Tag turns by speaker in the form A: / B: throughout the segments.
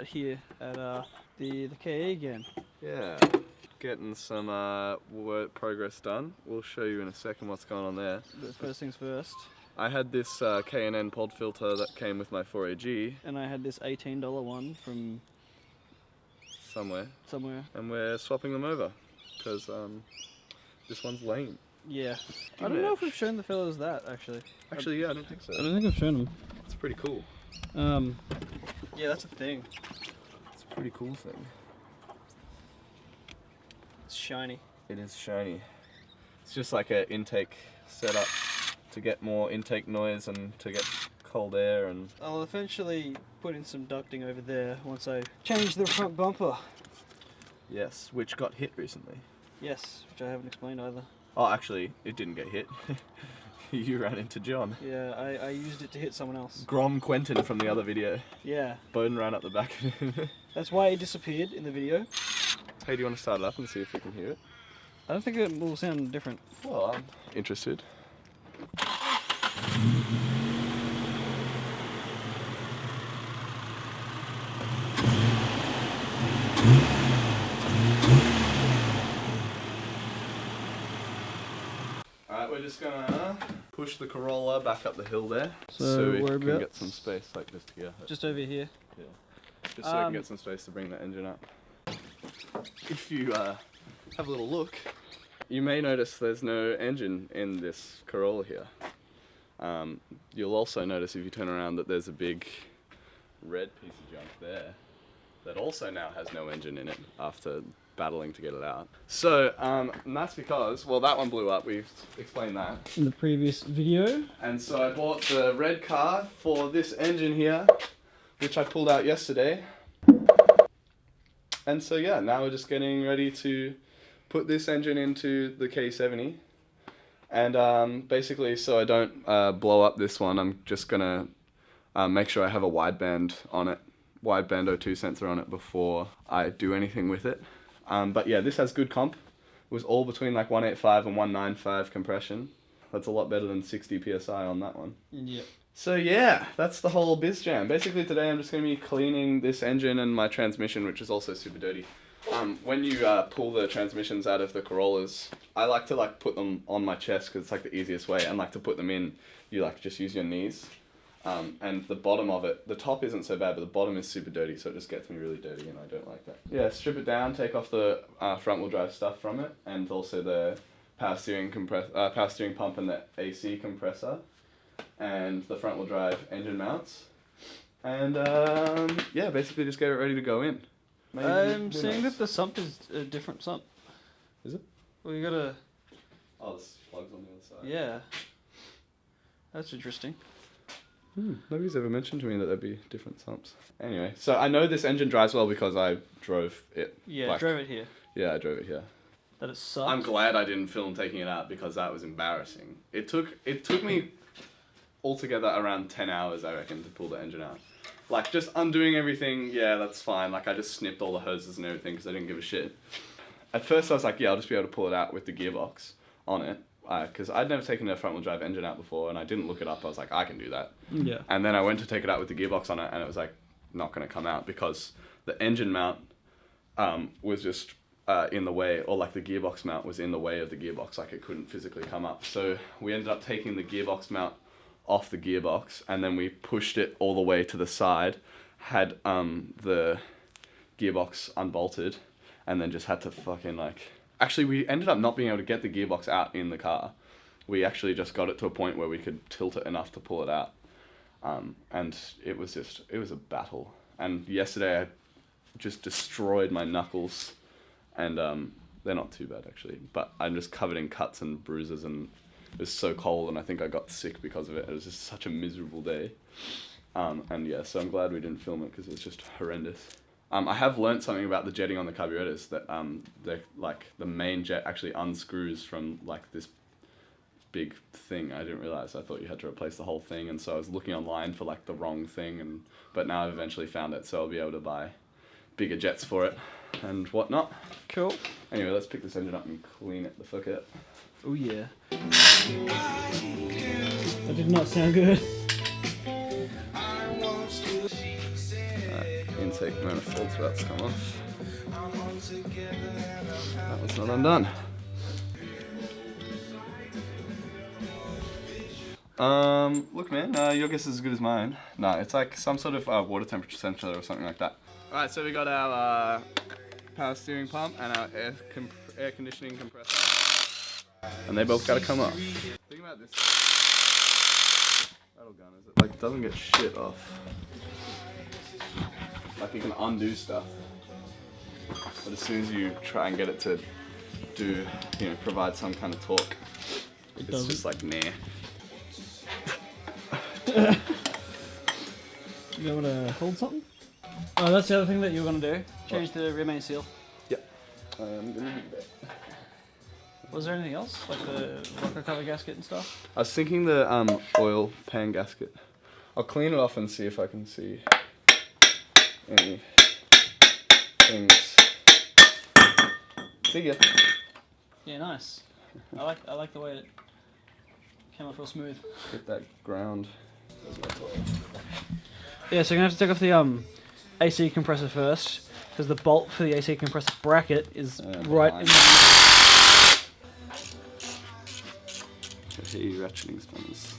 A: here at the KE again.
B: Yeah, getting some work progress done. We'll show you in a second what's going on there.
A: But first things first.
B: I had this K&N pod filter that came with my 4AG.
A: And I had this $18 one from
B: somewhere.
A: And
B: we're swapping them over because this one's lame.
A: Yeah. I don't know if we've shown the fellas that actually.
B: Actually, yeah, I don't think so.
A: I don't think I've shown them.
B: It's pretty cool.
A: Yeah, that's a thing.
B: It's a pretty cool thing.
A: It's shiny.
B: It is shiny. It's just like an intake setup to get more intake noise and to get cold air, and
A: I'll eventually put in some ducting over there once I change the front bumper.
B: yes, which got hit recently.
A: Yes, which I haven't explained either.
B: Oh, actually, it didn't get hit. You ran into John.
A: Yeah, I used it to hit someone else.
B: Grom Quentin from the other video.
A: Yeah.
B: Bowden ran up the back of him.
A: That's why he disappeared in the video.
B: Hey, do you want to start it up and see if we can hear it?
A: I don't think it will sound different.
B: Well, I'm interested. Alright, we're just gonna push the Corolla back up the hill there, so we can get some space like just here.
A: Just over here.
B: Yeah. Just so we can get some space to bring the engine up. If you have a little look, you may notice there's no engine in this Corolla here. You'll also notice if you turn around that there's a big red piece of junk there that also now has no engine in it after battling to get it out. So, and that's because, well, that one blew up, we've explained that.
A: In the previous video.
B: And so I bought the red car for this engine here, which I pulled out yesterday. And so yeah, now we're just getting ready to put this engine into the Ke70. And basically, so I don't blow up this one, I'm just gonna make sure I have a wideband on it, wideband O2 sensor on it before I do anything with it. But yeah, this has good comp. It was all between like 185 and 195 compression. That's a lot better than 60 PSI on that one.
A: Yep.
B: So yeah, that's the whole biz jam. Basically today I'm just going to be cleaning this engine and my transmission, which is also super dirty. When you pull the transmissions out of the Corollas, I like to like put them on my chest because it's like the easiest way, and like to put them in, you like just use your knees. And the bottom of it, the top isn't so bad, but the bottom is super dirty, so it just gets me really dirty and I don't like that. Yeah, strip it down, take off the front wheel drive stuff from it, and also the power steering pump and the AC compressor, and the front wheel drive engine mounts. And yeah, basically just get it ready to go in. Maybe,
A: I'm seeing that the sump is a different sump.
B: Is it?
A: Well, you gotta...
B: Oh, there's plugs on the other side.
A: Yeah. That's interesting.
B: Nobody's ever mentioned to me that there'd be different sumps. Anyway, so I know this engine drives well because I drove it.
A: Yeah, drove it here.
B: Yeah, I drove it here.
A: That it sucked.
B: I'm glad I didn't film taking it out because that was embarrassing. It took me altogether around 10 hours, I reckon, to pull the engine out. Like, just undoing everything, yeah, that's fine. Like, I just snipped all the hoses and everything because I didn't give a shit. At first I was like, yeah, I'll just be able to pull it out with the gearbox on it. Because I'd never taken a front wheel drive engine out before, and I didn't look it up. I was like, I can do that.
A: Yeah.
B: And then I went to take it out with the gearbox on it, and it was like not going to come out because the engine mount was just in the way, or like the gearbox mount was in the way of the gearbox, like it couldn't physically come up. So we ended up taking the gearbox mount off the gearbox, and then we pushed it all the way to the side, had the gearbox unbolted, and then just had to fucking like... Actually, we ended up not being able to get the gearbox out in the car. We actually just got it to a point where we could tilt it enough to pull it out. And it was a battle. And yesterday I just destroyed my knuckles. And they're not too bad, actually. But I'm just covered in cuts and bruises, and it was so cold, and I think I got sick because of it. It was just such a miserable day. And yeah, so I'm glad we didn't film it because it was just horrendous. I have learnt something about the jetting on the carburetors, that like the main jet actually unscrews from like this big thing. I didn't realise. I thought you had to replace the whole thing, and so I was looking online for like the wrong thing, but now I've eventually found it, so I'll be able to buy bigger jets for it and whatnot.
A: Cool.
B: Anyway, let's pick this engine up and clean it the fuck out.
A: Oh yeah. That did not sound good.
B: take manifold's about to come off. That was not undone. Look man, your guess is as good as mine. No, it's like some sort of water temperature sensor or something like that. Alright, so we got our power steering pump and our air conditioning compressor. And they both gotta come off. Think about this. Rattle gun, is it? Like, it doesn't get shit off. Like, you can undo stuff. But as soon as you try and get it to do, you know, provide some kind of torque, it's just like, nah.
A: You want to hold something? Oh, that's the other thing that you were going to do. Change the rear main seal.
B: Yep. I'm gonna do that.
A: Was there anything else? Like the rocker cover gasket and stuff?
B: I was thinking the oil pan gasket. I'll clean it off and see if I can see any things. See ya.
A: Yeah, nice. I like the way it came off real smooth.
B: Get that ground.
A: Yeah, so you're gonna have to take off the AC compressor first, because the bolt for the AC compressor bracket is right in the...
B: I hear you ratcheting spanners.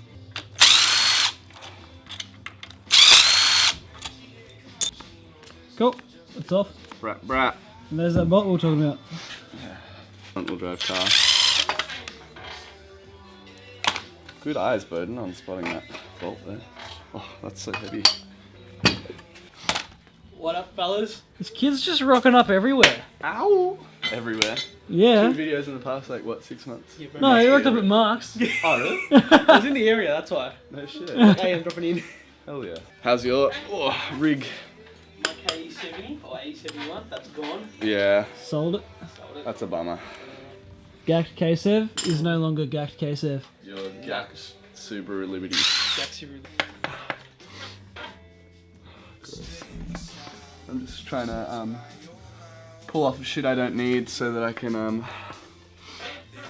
A: Cool, it's off.
B: Brat.
A: And there's that bolt we were talking about.
B: Yeah. Front wheel drive car. Good eyes, Bowden, on spotting that bolt there. Oh, that's so heavy.
A: What up, fellas? This kid's just rocking up everywhere.
B: Ow! Everywhere.
A: Yeah.
B: 2 videos in the past, like, what, 6 months?
A: Yeah, no, he rocked up at Mark's.
B: Oh, really?
A: I was in the area, that's why.
B: No shit.
A: Hey, I'm dropping in.
B: Hell yeah. How's your rig?
A: My Ke70 or A71, that's gone.
B: Yeah.
A: Sold it.
B: That's a bummer.
A: Gacked Ke70 is no longer Gacked Ke70.
B: Your Gacked Subaru Liberty.
A: Gacked Subaru.
B: I'm just trying to pull off shit I don't need so that I can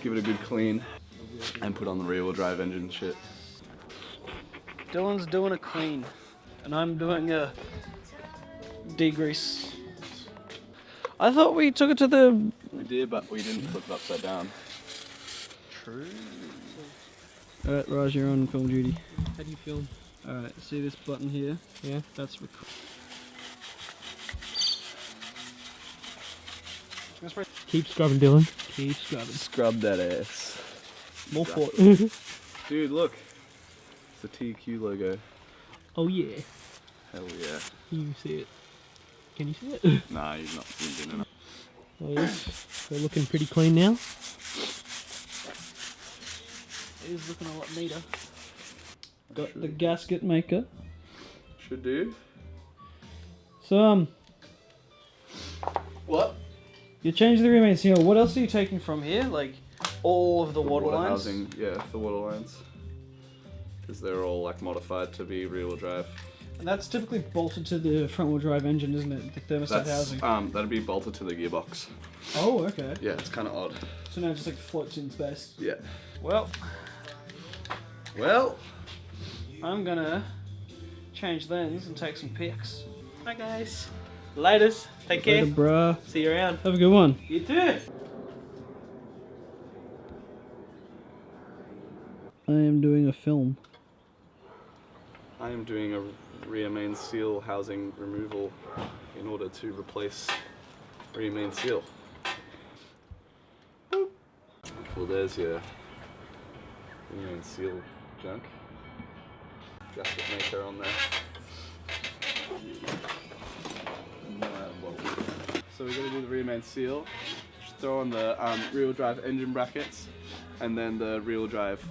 B: give it a good clean and put on the rear wheel drive engine shit.
A: Dylan's doing a clean, and I'm doing a degrease. I thought we took it to the...
B: We did, but we didn't flip it upside down.
A: True. Alright, Raj, you're on film duty.
C: How do you film?
A: Alright, see this button here?
C: Yeah.
A: That's record.
C: Keep scrubbing, Dylan.
A: Keep scrubbing.
B: Scrub that ass.
A: More port.
B: Dude, look. It's the TQ logo.
C: Oh yeah.
B: Hell yeah.
C: You see it? Can you see it?
B: Nah, you've not zoomed in enough.
C: Oh yes. They're looking pretty clean now.
A: It is looking a lot neater. Got the gasket maker.
B: Should do.
A: So,
B: What?
A: you changed the rear main seal. What else are you taking from here? Like, all of the water lines?
B: Housing, yeah, the water lines. Because they're all like modified to be rear wheel drive.
A: And that's typically bolted to the front wheel drive engine, isn't it? The thermostat housing.
B: That'd be bolted to the gearbox.
A: Oh, okay.
B: Yeah, it's kind of odd.
A: So now it just like floats in space.
B: Yeah.
A: Well, I'm gonna change lens and take some pics. Hi guys. Laters. Take care.
C: Later, bruh.
A: See you around.
C: Have a good one.
A: You too.
C: I am doing a film.
B: I am doing a rear main seal housing removal in order to replace rear main seal. Well, there's your rear main seal junk. Gasket maker on there. So we're going to do the rear main seal. Just throw on the rear wheel drive engine brackets and then the rear wheel drive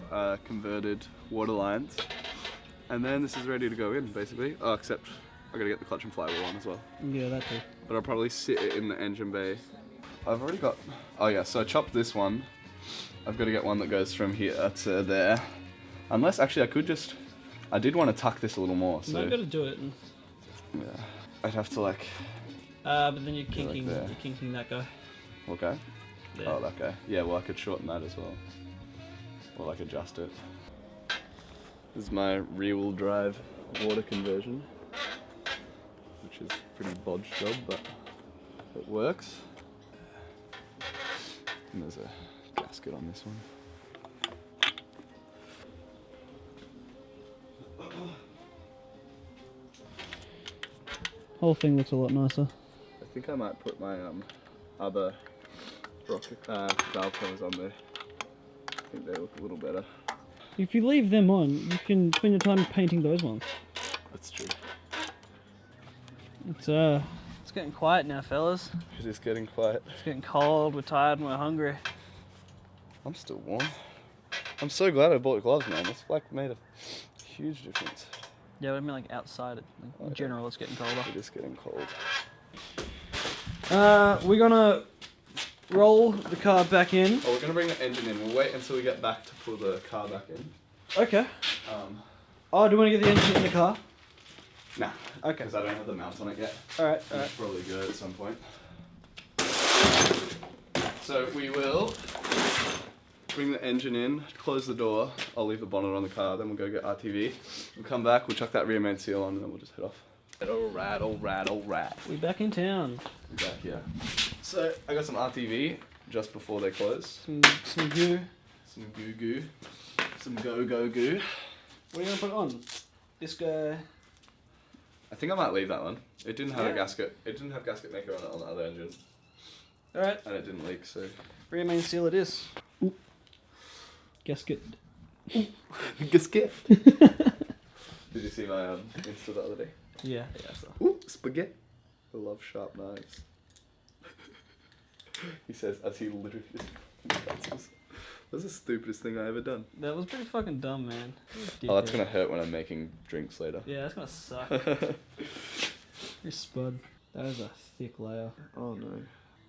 B: converted water lines. And then this is ready to go in, basically. Oh, except I gotta get the clutch and flywheel on as well.
C: Yeah, that too.
B: But I'll probably sit it in the engine bay. I've already got... Oh yeah, so I chopped this one. I've got to get one that goes from here to there. Unless, actually, I could just... I did want to tuck this a little more, so...
A: No, you gotta do it. And...
B: Yeah. I'd have to, like...
A: but then you're kinking,
B: there.
A: you're kinking that guy.
B: What guy?
A: There.
B: Oh, that guy. Yeah, well, I could shorten that as well. Or, like, adjust it. This is my rear-wheel drive water conversion, which is pretty bodged job, but it works. And there's a gasket on this one.
C: Whole thing looks a lot nicer.
B: I think I might put my other rocket valve covers on there. I think they look a little better.
C: If you leave them on, you can spend your time painting those ones.
B: That's true.
A: It's getting quiet now, fellas.
B: It is getting quiet.
A: It's getting cold. We're tired and we're hungry.
B: I'm still warm. I'm so glad I bought gloves, man. It's like made a huge difference.
A: Yeah, but I mean like outside. In general, it's getting colder.
B: It is getting cold.
A: We're gonna roll the car back in.
B: Oh, we're gonna bring the engine in. We'll wait until we get back to pull the car back in.
A: Okay. Oh, do you want to get the engine in the car?
B: Nah.
A: Okay.
B: Because I don't have the mount on it yet.
A: Alright,
B: I'll
A: alright.
B: probably go at some point. So we will bring the engine in, close the door. I'll leave the bonnet on the car, then we'll go get RTV. We'll come back, we'll chuck that rear main seal on, and then we'll just head off. Alright, alright, alright.
A: We back in town.
B: We're back here. So I got some RTV just before they close.
A: Some goo.
B: Some goo goo. Some go go goo.
A: What are you gonna put on? This guy.
B: I think I might leave that one. It didn't have
A: Yeah.
B: a gasket. It didn't have gasket maker on it on the other engine.
A: Alright.
B: And it didn't leak, so.
A: Rear main seal it is.
C: Gasket.
B: Gasket. Did you see my Insta the other day?
A: Yeah, yeah, so.
B: Ooh, spaghetti. I love sharp knives. He says as he literally just that's the stupidest thing I ever done.
A: That was pretty fucking dumb, man.
B: Oh, that's gonna hurt when I'm making drinks later.
A: Yeah, that's gonna suck.
C: Your spud. That is a thick layer.
B: Oh no.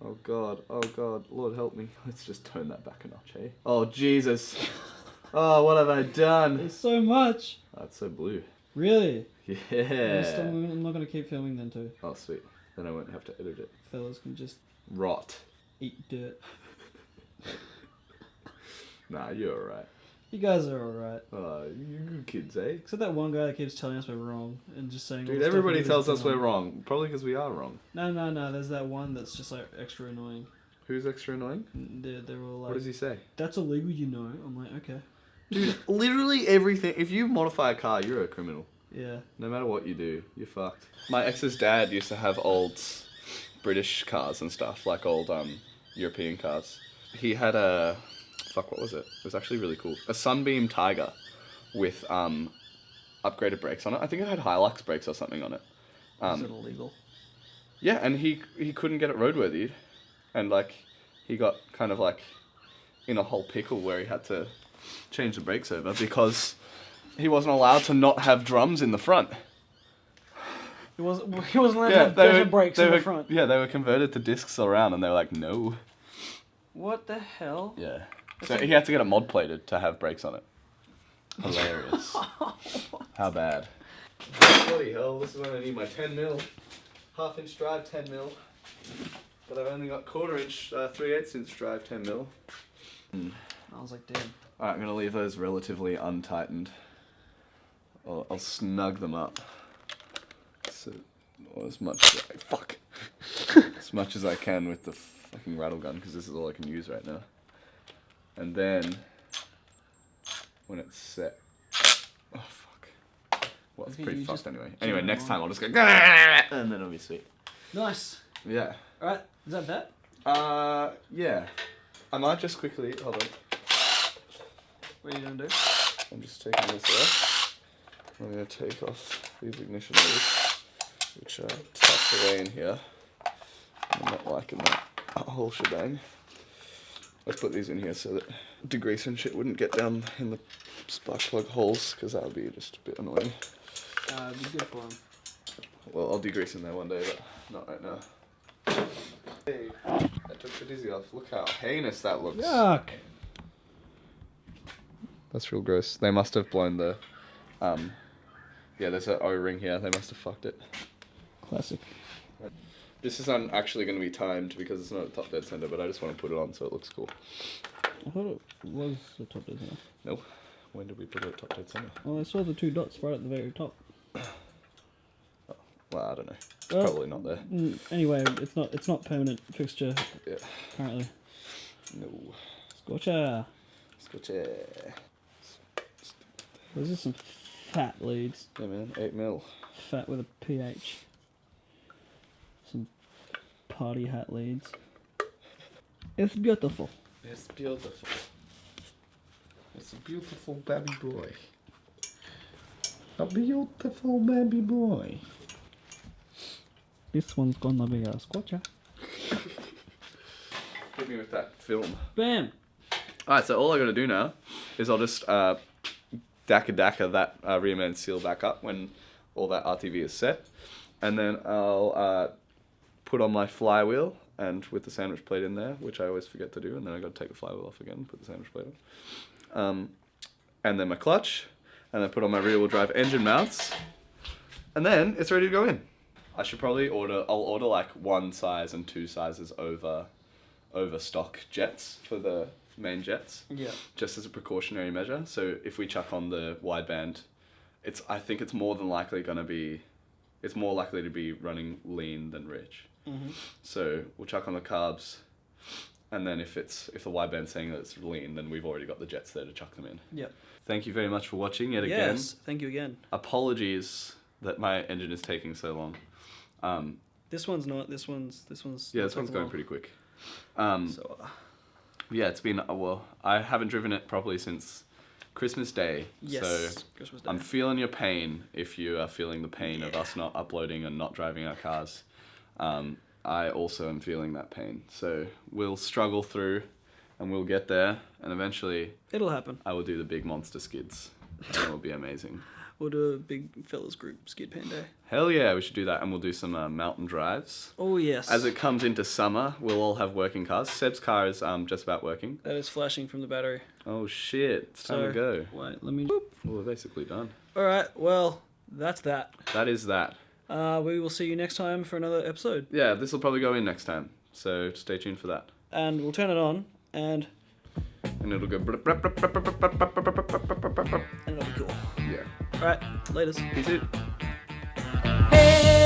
B: Oh god. Oh god. Lord help me. Let's just turn that back a notch, eh? Oh Jesus. Oh, what have I done?
C: There's so much.
B: Oh, it's so blue.
C: Really?
B: Yeah.
C: I'm not gonna keep filming then too.
B: Oh sweet. Then I won't have to edit it.
C: Fellas can just
B: Rot.
C: eat dirt.
B: Nah, you're alright.
C: You guys are alright.
B: Oh, you good kids, eh?
C: Except that one guy that keeps telling us we're wrong and just saying. all
B: Dude,
C: the stuff
B: everybody
C: we
B: tells
C: do
B: us we're
C: wrong.
B: wrong. Probably because we are wrong.
C: No. There's that one that's just like extra annoying.
B: Who's extra annoying?
C: They're all like,
B: What does he say?
C: "That's illegal, you know." I'm like, okay.
B: Dude, literally everything. If you modify a car, you're a criminal.
C: Yeah.
B: No matter what you do, you're fucked. My ex's dad used to have old British cars and stuff, like old European cars. He had a... Fuck, what was it? It was actually really cool. A Sunbeam Tiger with upgraded brakes on it. I think it had Hilux brakes or something on it.
A: Is it illegal?
B: Yeah, and he couldn't get it roadworthy. And, like, he got kind of, like, in a whole pickle where he had to change the brakes over because he wasn't allowed to not have drums in the front.
A: He wasn't allowed to have better brakes in the front.
B: Yeah, they were converted to discs around, and they were like, no.
A: What the hell?
B: Yeah. So he had to get it mod plated to have brakes on it. Hilarious. How bad? Bloody hell, this is when I need my 10 mil. Half inch drive, 10 mil. But I've only got 1/4 inch, 3/8 inch drive, 10 mil.
A: I was like, damn.
B: Alright, I'm gonna leave those relatively untightened. I'll snug them up. So, or as much as fuck. As much as I can with the fucking rattle gun, because this is all I can use right now. And then, when it's set... Oh, fuck. Well, it's
A: Okay,
B: pretty
A: you
B: fucked
A: just
B: anyway.
A: jam
B: Anyway,
A: it
B: next
A: on.
B: time I'll just go... And then it'll be sweet.
A: Nice.
B: Yeah.
A: Alright, is that that?
B: Yeah. I might just quickly... Hold on.
A: What are you gonna do?
B: I'm just taking this off. I'm going to take off these ignition leads, which are tucked away in here. I'm not liking that whole shebang. I put these in here so that degrease and shit wouldn't get down in the spark plug holes, because that would be just a bit annoying.
A: It'd be good for him.
B: Well, I'll degrease in there one day, but not right now. Hey, I took the dizzy off. Look how heinous that looks.
C: Yuck.
B: That's real gross. They must have blown the, yeah, there's an O-ring here. They must have fucked it.
C: Classic.
B: This isn't actually going to be timed because it's not a top dead center, but I just want to put it on so it looks cool.
C: I thought it was the top dead center.
B: Nope. When did we put it at top dead center?
C: Well, I saw the 2 dots right at the very top.
B: Well, I don't know. It's
A: Well,
B: probably not there.
A: Anyway, it's not permanent fixture.
B: Yeah.
A: Apparently.
B: No.
A: Scorcher.
B: Scotcha.
A: Those are some fat leads.
B: Yeah, man. 8 mil.
A: Fat with a PH. Some party hat leads. It's beautiful.
B: It's beautiful. It's a beautiful baby boy. A beautiful baby boy.
A: This one's gonna be a scorcher.
B: Hit me with that film.
A: Bam!
B: Alright, so all I gotta do now is I'll just DAKA that rear main seal back up when all that RTV is set. And then I'll put on my flywheel and with the sandwich plate in there, which I always forget to do, and then I gotta take the flywheel off again and put the sandwich plate on. And then my clutch, and then put on my rear wheel drive engine mounts, and then it's ready to go in. I should probably I'll order like 1 size and 2 sizes over stock jets for the main jets.
A: Yeah.
B: Just as a precautionary measure. So if we chuck on the wideband, I think it's more likely to be running lean than rich.
A: Mm-hmm.
B: So we'll chuck on the carbs, and then if the wideband's saying that it's lean, then we've already got the jets there to chuck them in.
A: Yep.
B: Thank you very much for watching yet again.
A: Yes, thank you again.
B: Apologies that my engine is taking so long.
A: This one's not. This one's.
B: Yeah, this one's going pretty quick. Yeah, it's been I haven't driven it properly since Christmas Day.
A: Yes.
B: So
A: Christmas Day.
B: I'm feeling your pain if you are feeling the pain of us not uploading and not driving our cars. I also am feeling that pain. So we'll struggle through and we'll get there, and eventually
A: It'll happen.
B: I will do the big monster skids. And it will be amazing.
A: We'll do a big fellas group skid pan day.
B: Hell yeah, we should do that, and we'll do some mountain drives.
A: Oh yes.
B: As it comes into summer, we'll all have working cars. Seb's car is just about working.
A: That is flashing from the battery.
B: Oh shit, it's time to go.
A: Wait, let me.
B: Well, we're basically done.
A: All right. Well, that's that.
B: That is that.
A: We will see you next time for another episode.
B: Yeah, this will probably go in next time, so stay tuned for that.
A: And we'll turn it on, and
B: And it'll go.
A: it'll be cool.
B: Yeah.
A: All right. Laters.
B: Peace out.
A: Hey.